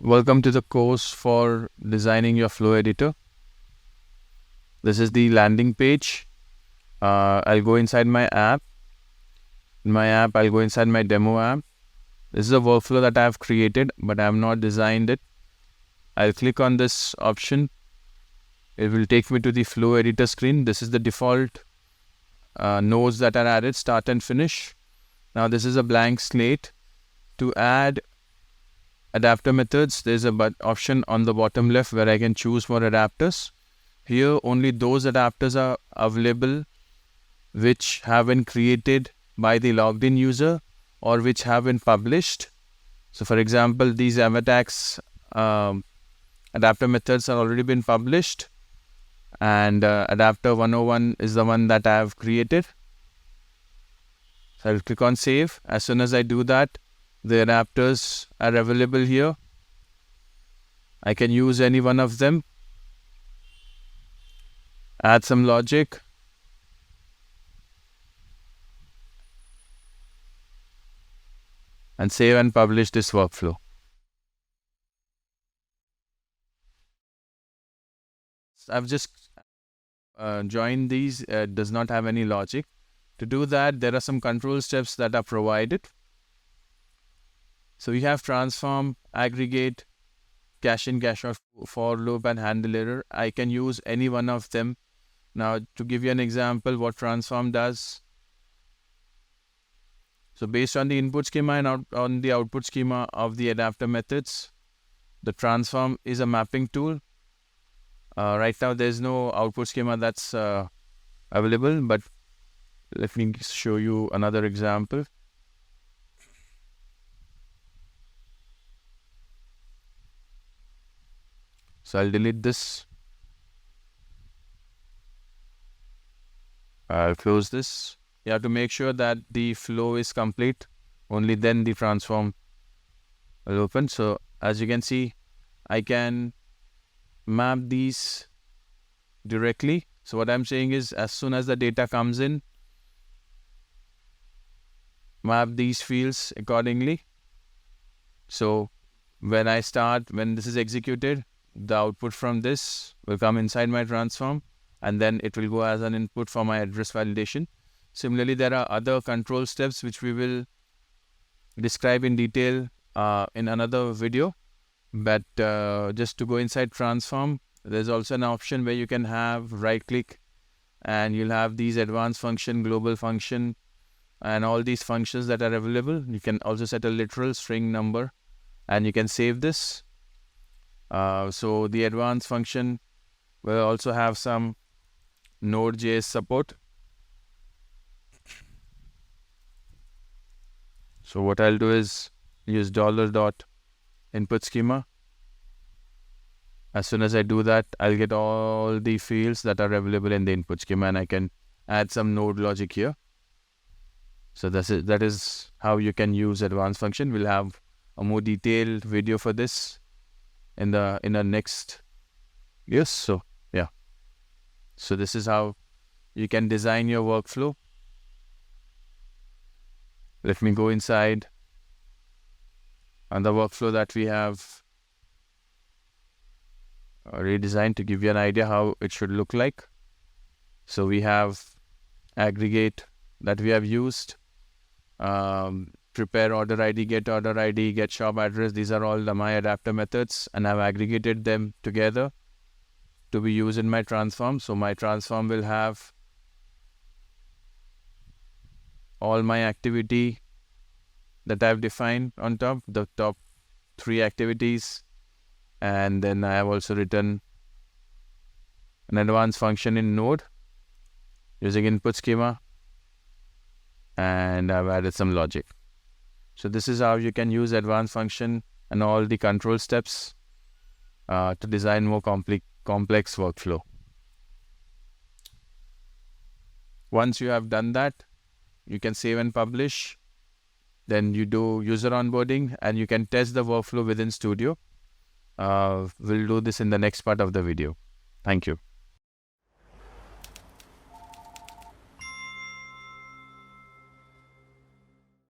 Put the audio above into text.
Welcome to the course for designing your flow editor. This is the landing page. I'll go inside my app. In my app, I'll go inside my demo app. This is a workflow that I have created, but I have not designed it. I'll click on this option. It will take me to the flow editor screen. This is the default nodes that are added, start and finish. Now this is a blank slate. To add adapter methods, there's a option on the bottom left where I can choose more adapters. Here only those adapters are available which have been created by the logged in user or which have been published. So for example, these Avatax adapter methods are already been published, and adapter 101 is the one that I have created. So I'll click on save. As soon as I do that, the adapters are available here. I can use any one of them, add some logic, and save and publish this workflow. I've just joined these. Does not have any logic. To do that, there are some control steps that are provided. So we have transform, aggregate, cache in, cache out, for loop, and handle error. I can use any one of them. Now, to give you an example, what transform does. So based on the input schema and on the output schema of the adapter methods, the transform is a mapping tool. Right now, there's no output schema that's available, but let me show you another example. So I'll delete this. I'll close this. You have to make sure that the flow is complete. Only then the transform will open. So as you can see, I can map these directly. So what I'm saying is, as soon as the data comes in, map these fields accordingly. So when this is executed, the output from this will come inside my transform, and then it will go as an input for my address validation. Similarly, there are other control steps which we will describe in detail in another video. But just to go inside transform, there's also an option where you can have right click and you'll have these advanced function, global function, and all these functions that are available. You can also set a literal string number and you can save this. So the advanced function will also have some Node.js support. So what I'll do is use $.input schema. As soon as I do that, I'll get all the fields that are available in the input schema, and I can add some node logic here. So that is how you can use advanced function. We'll have a more detailed video for this in the next. Yes. So yeah. So this is how you can design your workflow. Let me go inside on the workflow that we have redesigned to give you an idea how it should look like. So we have aggregate that we have used, prepare order ID, get shop address. These are all my adapter methods, and I've aggregated them together to be used in my transform. So my transform will have all my activity that I've defined on top, the top 3 activities. And then I have also written an advanced function in Node using input schema, and I've added some logic. So this is how you can use advanced function and all the control steps to design more complex workflow. Once you have done that, you can save and publish. Then you do user onboarding and you can test the workflow within Studio. We'll do this in the next part of the video. Thank you.